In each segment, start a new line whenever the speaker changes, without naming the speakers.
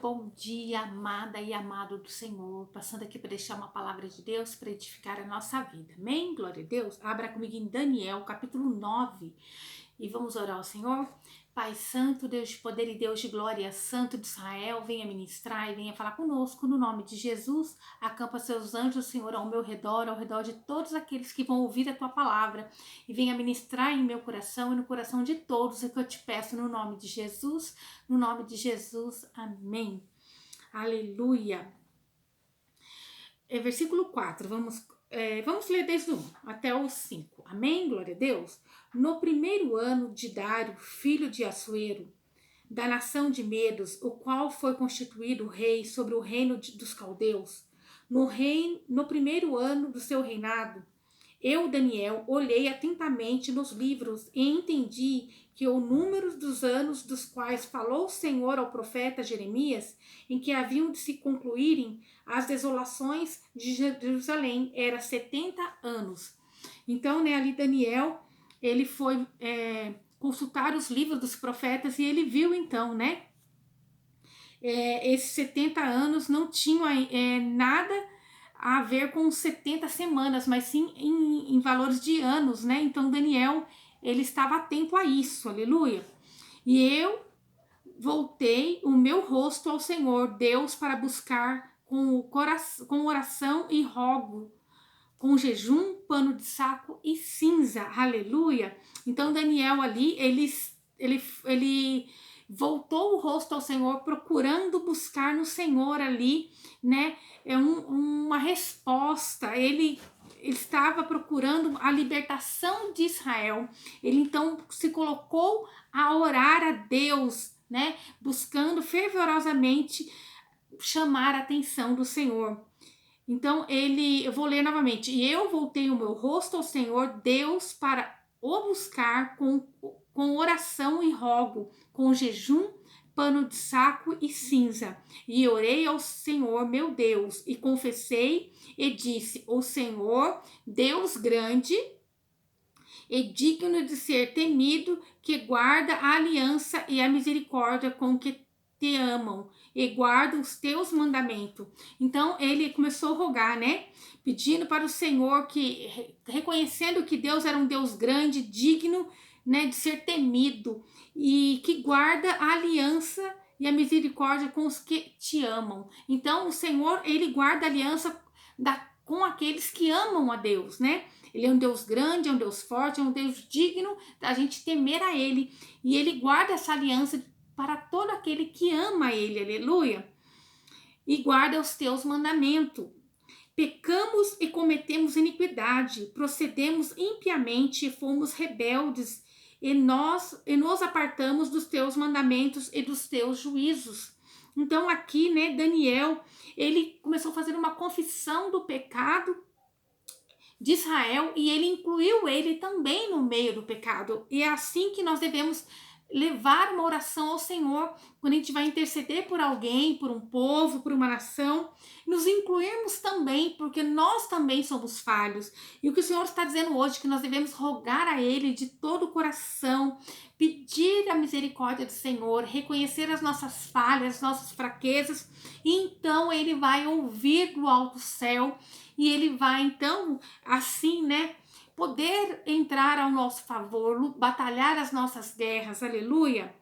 Bom dia, amada e amado do Senhor, passando aqui para deixar uma palavra de Deus para edificar a nossa vida. Amém? Glória a Deus. Abra comigo em Daniel, capítulo 9, e vamos orar ao Senhor. Pai Santo, Deus de poder e Deus de glória, Santo de Israel, venha ministrar e venha falar conosco no nome de Jesus. Acampa seus anjos, Senhor, ao meu redor, ao redor de todos aqueles que vão ouvir a tua palavra, e venha ministrar em meu coração e no coração de todos, é o que eu te peço no nome de Jesus. No nome de Jesus, amém. Aleluia. Versículo 4, vamos ler desde o 1 até o 5. Amém, glória a Deus. No primeiro ano de Dário, filho de Assuero, da nação de Medos, o qual foi constituído rei sobre o reino dos caldeus, no primeiro ano do seu reinado, eu, Daniel, olhei atentamente nos livros e entendi que o número dos anos dos quais falou o Senhor ao profeta Jeremias, em que haviam de se concluírem as desolações de Jerusalém, era 70 anos. Então, ali Daniel, ele foi consultar os livros dos profetas e ele viu então, esses 70 anos não tinham nada a ver com 70 semanas, mas sim em valores de anos, né? Então Daniel, ele estava atento a isso, aleluia. E eu voltei o meu rosto ao Senhor, Deus, para buscar com oração e rogo, com jejum, pano de saco e cinza, aleluia. Então Daniel ali, ele voltou o rosto ao Senhor, procurando buscar no Senhor ali, né? Uma resposta. Ele estava procurando a libertação de Israel. Ele então se colocou a orar a Deus, né? Buscando fervorosamente chamar a atenção do Senhor. Então eu vou ler novamente. E eu voltei o meu rosto ao Senhor, Deus, para o buscar com oração e rogo, com jejum, pano de saco e cinza. E orei ao Senhor, meu Deus, e confessei e disse: o Senhor, Deus grande e digno de ser temido, que guarda a aliança e a misericórdia com que te amam e guardam os teus mandamentos. Então ele começou a rogar, né? Pedindo para o Senhor que, reconhecendo que Deus era um Deus grande, digno, né, de ser temido e que guarda a aliança e a misericórdia com os que te amam. Então o Senhor, ele guarda a aliança com aqueles que amam a Deus, né? Ele é um Deus grande, é um Deus forte, é um Deus digno da gente temer a Ele. E Ele guarda essa aliança para todo aquele que ama Ele, aleluia. E guarda os teus mandamentos. Pecamos e cometemos iniquidade, procedemos impiamente e fomos rebeldes, e nos apartamos dos teus mandamentos e dos teus juízos. Então aqui, né, Daniel, ele começou a fazer uma confissão do pecado de Israel e ele incluiu ele também no meio do pecado. E é assim que nós devemos levar uma oração ao Senhor quando a gente vai interceder por alguém, por um povo, por uma nação, nos incluirmos também, porque nós também somos falhos. E o que o Senhor está dizendo hoje é que nós devemos rogar a Ele de todo o coração, pedir a misericórdia do Senhor, reconhecer as nossas falhas, as nossas fraquezas, e então Ele vai ouvir do alto céu e Ele vai então, assim, né, poder entrar ao nosso favor, batalhar as nossas guerras, aleluia.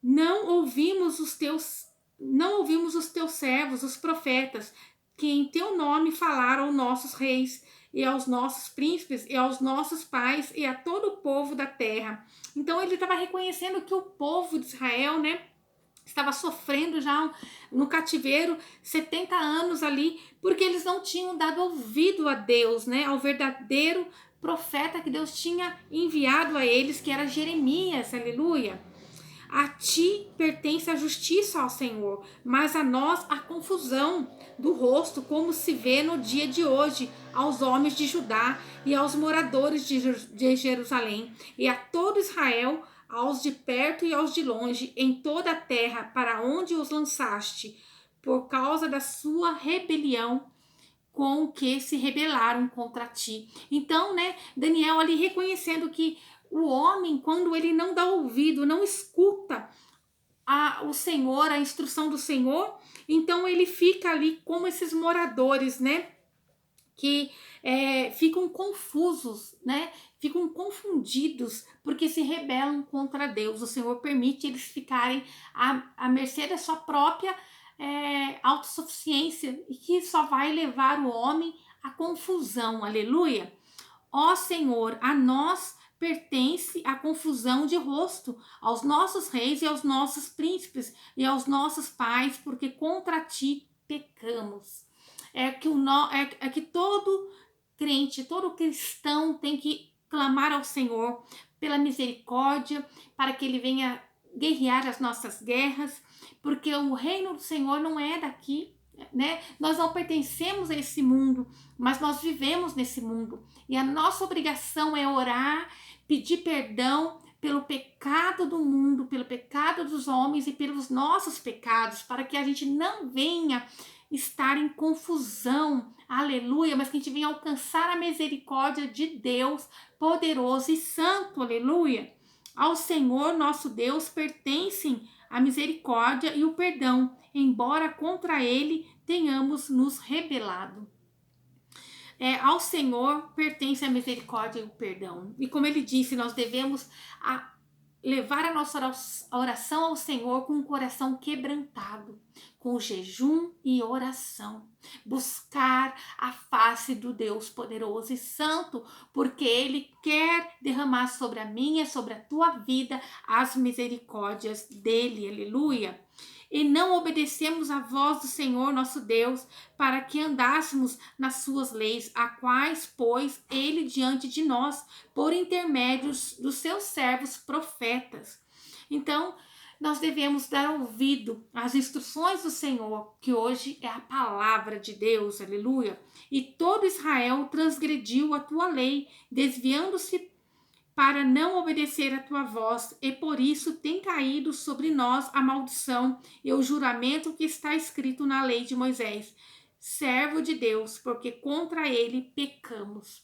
Não ouvimos os teus servos, os profetas, que em teu nome falaram aos nossos reis e aos nossos príncipes e aos nossos pais e a todo o povo da terra. Então ele estava reconhecendo que o povo de Israel, né, estava sofrendo já no cativeiro 70 anos ali, porque eles não tinham dado ouvido a Deus, né, ao verdadeiro profeta que Deus tinha enviado a eles, que era Jeremias, aleluia. A ti pertence a justiça, ó Senhor, mas a nós a confusão do rosto, como se vê no dia de hoje, aos homens de Judá e aos moradores de Jerusalém, e a todo Israel, aos de perto e aos de longe, em toda a terra para onde os lançaste, por causa da sua rebelião com que se rebelaram contra ti. Então, né, Daniel ali reconhecendo que o homem, quando ele não dá ouvido, não escuta o Senhor, a instrução do Senhor, então ele fica ali como esses moradores, né? Que ficam confusos, né? Ficam confundidos porque se rebelam contra Deus. O Senhor permite eles ficarem à mercê da sua própria autossuficiência e que só vai levar o homem à confusão. Aleluia! Ó Senhor, a nós pertence a confusão de rosto, aos nossos reis e aos nossos príncipes e aos nossos pais, porque contra ti pecamos. É que todo crente, todo cristão tem que clamar ao Senhor pela misericórdia, para que ele venha guerrear as nossas guerras, porque o reino do Senhor não é daqui, né? Nós não pertencemos a esse mundo, mas nós vivemos nesse mundo. E a nossa obrigação é orar, pedir perdão pelo pecado do mundo, pelo pecado dos homens e pelos nossos pecados, para que a gente não venha estar em confusão, aleluia, mas que a gente venha alcançar a misericórdia de Deus poderoso e santo, aleluia. Ao Senhor nosso Deus pertencem a misericórdia e o perdão, embora contra ele tenhamos nos rebelado. Ao Senhor pertence a misericórdia e o perdão. E como ele disse, nós devemos levar a nossa oração ao Senhor com o coração quebrantado, com jejum e oração. Buscar a face do Deus poderoso e santo, porque Ele quer derramar sobre a minha, sobre a tua vida, as misericórdias dEle. Aleluia! E não obedecemos à voz do Senhor nosso Deus, para que andássemos nas suas leis, a quais pôs ele diante de nós, por intermédios dos seus servos profetas. Então, nós devemos dar ouvido às instruções do Senhor, que hoje é a palavra de Deus, aleluia. E todo Israel transgrediu a tua lei, desviando-se para não obedecer a tua voz, e por isso tem caído sobre nós a maldição e o juramento que está escrito na lei de Moisés, servo de Deus, porque contra ele pecamos.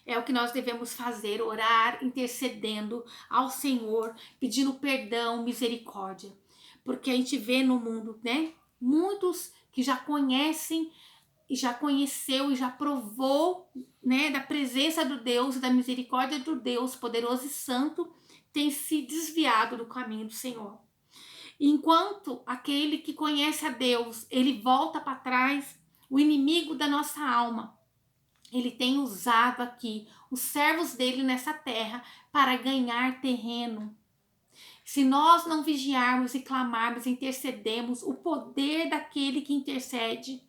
É o que nós devemos fazer, orar, intercedendo ao Senhor, pedindo perdão, misericórdia. Porque a gente vê no mundo, né, muitos que já conhecem e já conheceu e já provou, né, da presença do Deus e da misericórdia do Deus poderoso e santo, tem se desviado do caminho do Senhor. Enquanto aquele que conhece a Deus, ele volta para trás, o inimigo da nossa alma, ele tem usado aqui os servos dele nessa terra para ganhar terreno. Se nós não vigiarmos e clamarmos, intercedemos, o poder daquele que intercede,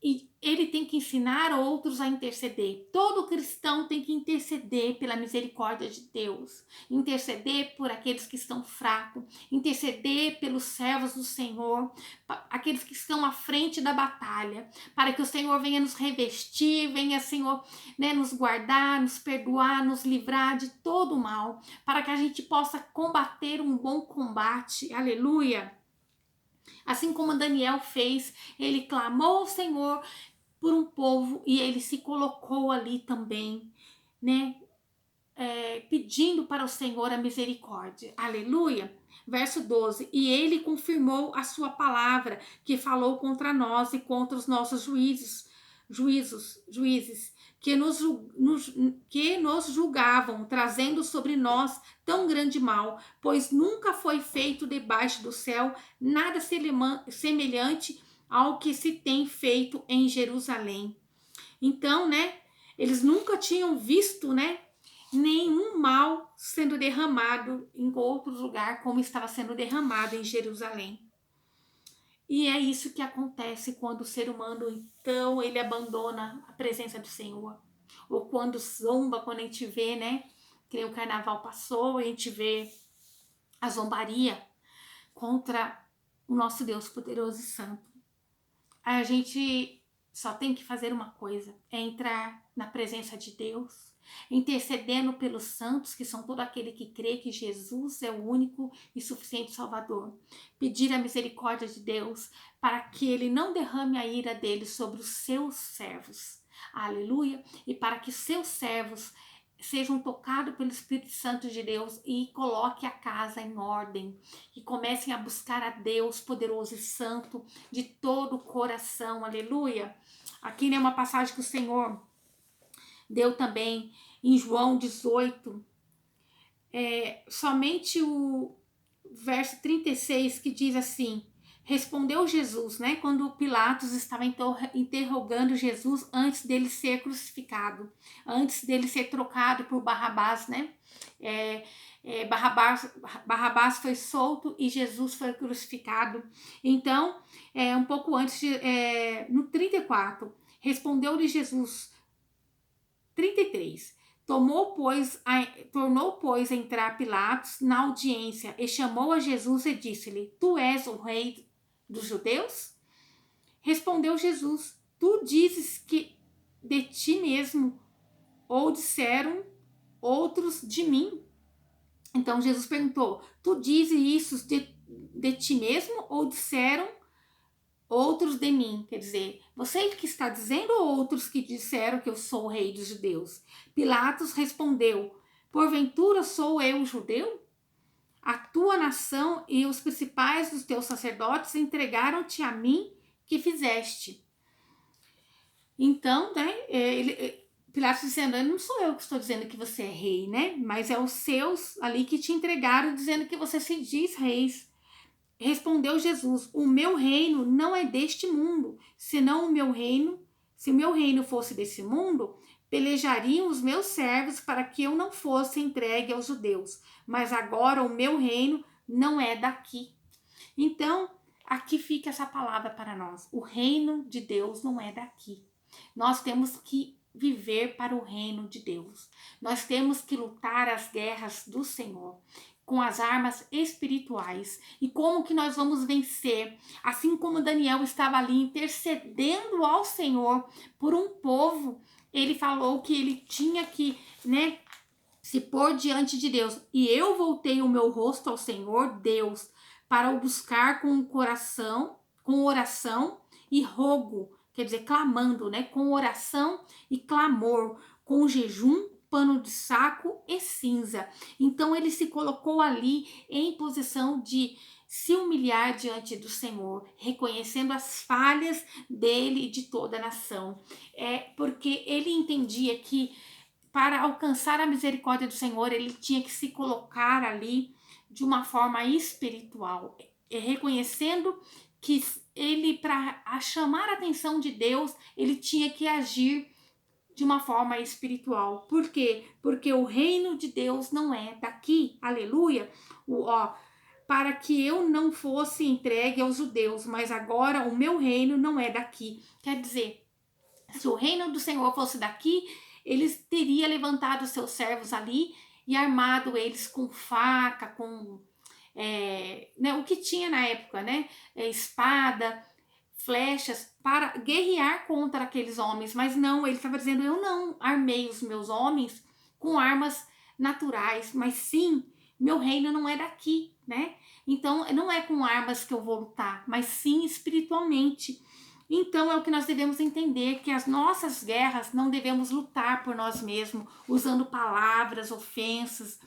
e ele tem que ensinar outros a interceder. Todo cristão tem que interceder pela misericórdia de Deus, interceder por aqueles que estão fracos, interceder pelos servos do Senhor, aqueles que estão à frente da batalha, para que o Senhor venha nos revestir, venha, Senhor, né, nos guardar, nos perdoar, nos livrar de todo o mal, para que a gente possa combater um bom combate. Aleluia! Assim como Daniel fez, ele clamou ao Senhor por um povo e ele se colocou ali também, né? Pedindo para o Senhor a misericórdia. Aleluia! Verso 12. E ele confirmou a sua palavra, que falou contra nós e contra os nossos juízes, que nos julgavam, trazendo sobre nós tão grande mal, pois nunca foi feito debaixo do céu nada semelhante ao que se tem feito em Jerusalém. Então, né, eles nunca tinham visto, né, nenhum mal sendo derramado em outro lugar como estava sendo derramado em Jerusalém. E é isso que acontece quando o ser humano, então, ele abandona a presença do Senhor. Ou quando zomba, quando a gente vê, né, que o carnaval passou, a gente vê a zombaria contra o nosso Deus poderoso e santo. A gente só tem que fazer uma coisa, é entrar na presença de Deus, intercedendo pelos santos, que são todo aquele que crê que Jesus é o único e suficiente Salvador. Pedir a misericórdia de Deus para que ele não derrame a ira dele sobre os seus servos. Aleluia! E para que seus servos sejam tocados pelo Espírito Santo de Deus e coloque a casa em ordem, e comecem a buscar a Deus poderoso e santo de todo o coração, aleluia. Aqui é uma passagem que o Senhor deu também em João 18, somente o verso 36, que diz assim: respondeu Jesus, né, quando Pilatos estava interrogando Jesus antes dele ser crucificado, antes dele ser trocado por Barrabás, né, Barrabás foi solto e Jesus foi crucificado. Então, um pouco antes, no 34, respondeu-lhe Jesus, 33, tornou, pois, a entrar Pilatos na audiência e chamou a Jesus e disse-lhe: Tu és o rei dos judeus? Respondeu Jesus: Tu dizes que de ti mesmo, ou disseram outros de mim? Então Jesus perguntou: Tu dizes isso de ti mesmo, ou disseram outros de mim? Quer dizer, você que está dizendo, ou outros que disseram que eu sou o rei dos judeus? Pilatos respondeu: Porventura sou eu judeu? A tua nação e os principais dos teus sacerdotes entregaram-te a mim, que fizeste. Então, né, Pilatos dizendo: não sou eu que estou dizendo que você é rei, né? Mas é os seus ali que te entregaram, dizendo que você se diz reis. Respondeu Jesus: o meu reino não é deste mundo, senão se o meu reino fosse desse mundo, pelejariam os meus servos para que eu não fosse entregue aos judeus. Mas agora o meu reino não é daqui. Então, aqui fica essa palavra para nós: o reino de Deus não é daqui. Nós temos que viver para o reino de Deus. Nós temos que lutar as guerras do Senhor com as armas espirituais. E como que nós vamos vencer? Assim como Daniel estava ali intercedendo ao Senhor por um povo, ele falou que ele tinha que, né, se pôr diante de Deus. E eu voltei o meu rosto ao Senhor Deus para o buscar com o coração, com oração e rogo, quer dizer, clamando, né, com oração e clamor, com jejum, pano de saco e cinza. Então ele se colocou ali em posição de se humilhar diante do Senhor, reconhecendo as falhas dele e de toda a nação. Porque ele entendia que para alcançar a misericórdia do Senhor, ele tinha que se colocar ali de uma forma espiritual, reconhecendo que ele, para chamar a atenção de Deus, ele tinha que agir de uma forma espiritual. Por quê? Porque o reino de Deus não é daqui. Aleluia. Para que eu não fosse entregue aos judeus, mas agora o meu reino não é daqui. Quer dizer, se o reino do Senhor fosse daqui, eles teria levantado seus servos ali e armado eles com faca, com né, o que tinha na época, né? Espada, flechas, para guerrear contra aqueles homens. Mas não, ele estava dizendo: eu não armei os meus homens com armas naturais, mas sim, meu reino não é daqui, né? Então, não é com armas que eu vou lutar, mas sim espiritualmente. Então é o que nós devemos entender, que as nossas guerras não devemos lutar por nós mesmos, usando palavras, ofensas,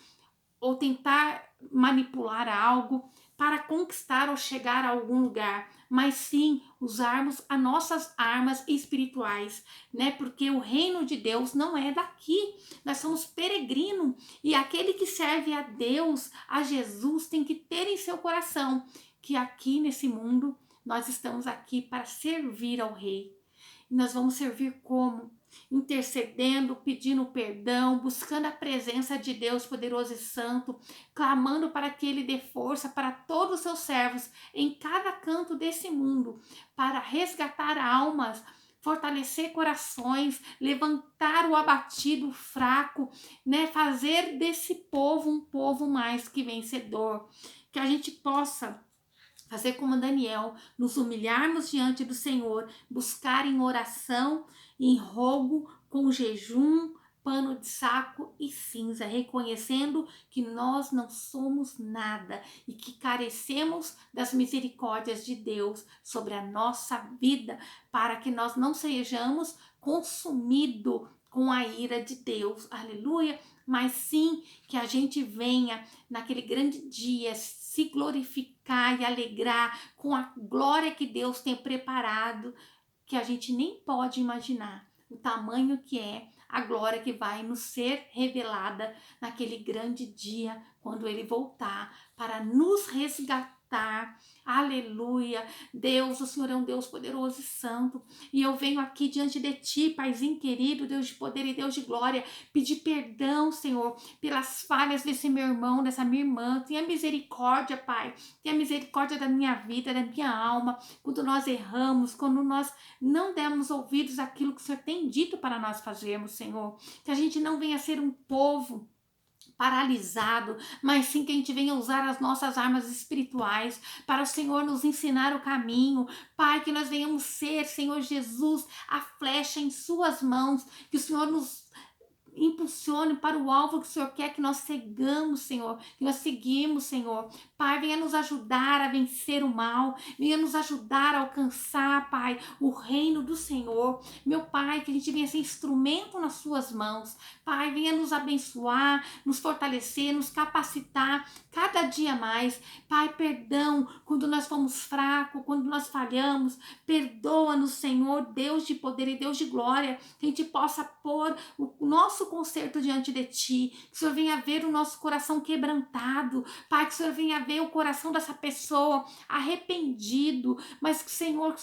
ou tentar manipular algo para conquistar ou chegar a algum lugar, mas sim usarmos as nossas armas espirituais, né? Porque o reino de Deus não é daqui. Nós somos peregrinos, e aquele que serve a Deus, a Jesus, tem que ter em seu coração que aqui nesse mundo nós estamos aqui para servir ao Rei. E nós vamos servir como? Intercedendo, pedindo perdão, buscando a presença de Deus poderoso e santo, clamando para que Ele dê força para todos os seus servos em cada canto desse mundo, para resgatar almas, fortalecer corações, levantar o abatido, o fraco, né? Fazer desse povo um povo mais que vencedor. Que a gente possa fazer como Daniel, nos humilharmos diante do Senhor, buscar em oração, em rogo, com jejum, pano de saco e cinza, reconhecendo que nós não somos nada e que carecemos das misericórdias de Deus sobre a nossa vida, para que nós não sejamos consumidos com a ira de Deus, aleluia, mas sim que a gente venha naquele grande dia se glorificar e alegrar com a glória que Deus tem preparado, que a gente nem pode imaginar o tamanho que é a glória que vai nos ser revelada naquele grande dia, quando ele voltar para nos resgatar. Aleluia. Deus, o Senhor é um Deus poderoso e santo, e eu venho aqui diante de ti, Paizinho querido, Deus de poder e Deus de glória, pedir perdão, Senhor, pelas falhas desse meu irmão, dessa minha irmã. Tenha misericórdia, Pai, tenha misericórdia da minha vida, da minha alma, quando nós erramos, quando nós não demos ouvidos àquilo que o Senhor tem dito para nós fazermos, Senhor. Que a gente não venha ser um povo paralisado, mas sim que a gente venha usar as nossas armas espirituais para o Senhor nos ensinar o caminho. Pai, que nós venhamos ser, Senhor Jesus, a flecha em suas mãos, que o Senhor nos impulsione para o alvo que o Senhor quer que nós sigamos, Senhor, que nós seguimos, Senhor. Pai, venha nos ajudar a vencer o mal, venha nos ajudar a alcançar, Pai, o reino do Senhor. Meu Pai, que a gente venha ser instrumento nas suas mãos. Pai, venha nos abençoar, nos fortalecer, nos capacitar cada dia mais. Pai, perdão quando nós fomos fracos, quando nós falhamos. Perdoa-nos, Senhor, Deus de poder e Deus de glória, que a gente possa pôr o nosso conserto diante de ti, que o Senhor venha ver o nosso coração quebrantado, Pai, que o Senhor venha ver o coração dessa pessoa arrependido, mas que o Senhor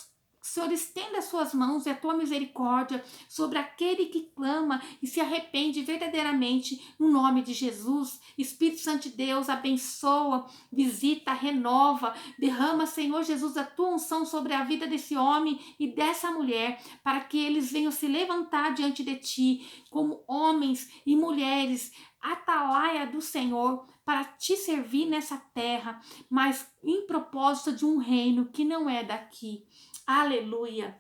estenda as suas mãos e a tua misericórdia sobre aquele que clama e se arrepende verdadeiramente no nome de Jesus. Espírito Santo de Deus, abençoa, visita, renova, derrama, Senhor Jesus, a tua unção sobre a vida desse homem e dessa mulher, para que eles venham se levantar diante de ti como homens e mulheres atalaia do Senhor para te servir nessa terra, mas em propósito de um reino que não é daqui. Aleluia!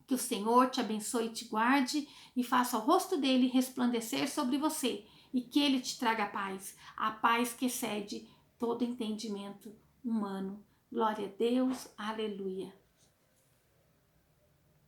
Que o Senhor te abençoe e te guarde e faça o rosto dele resplandecer sobre você e que ele te traga paz, a paz que excede todo entendimento humano. Glória a Deus, aleluia.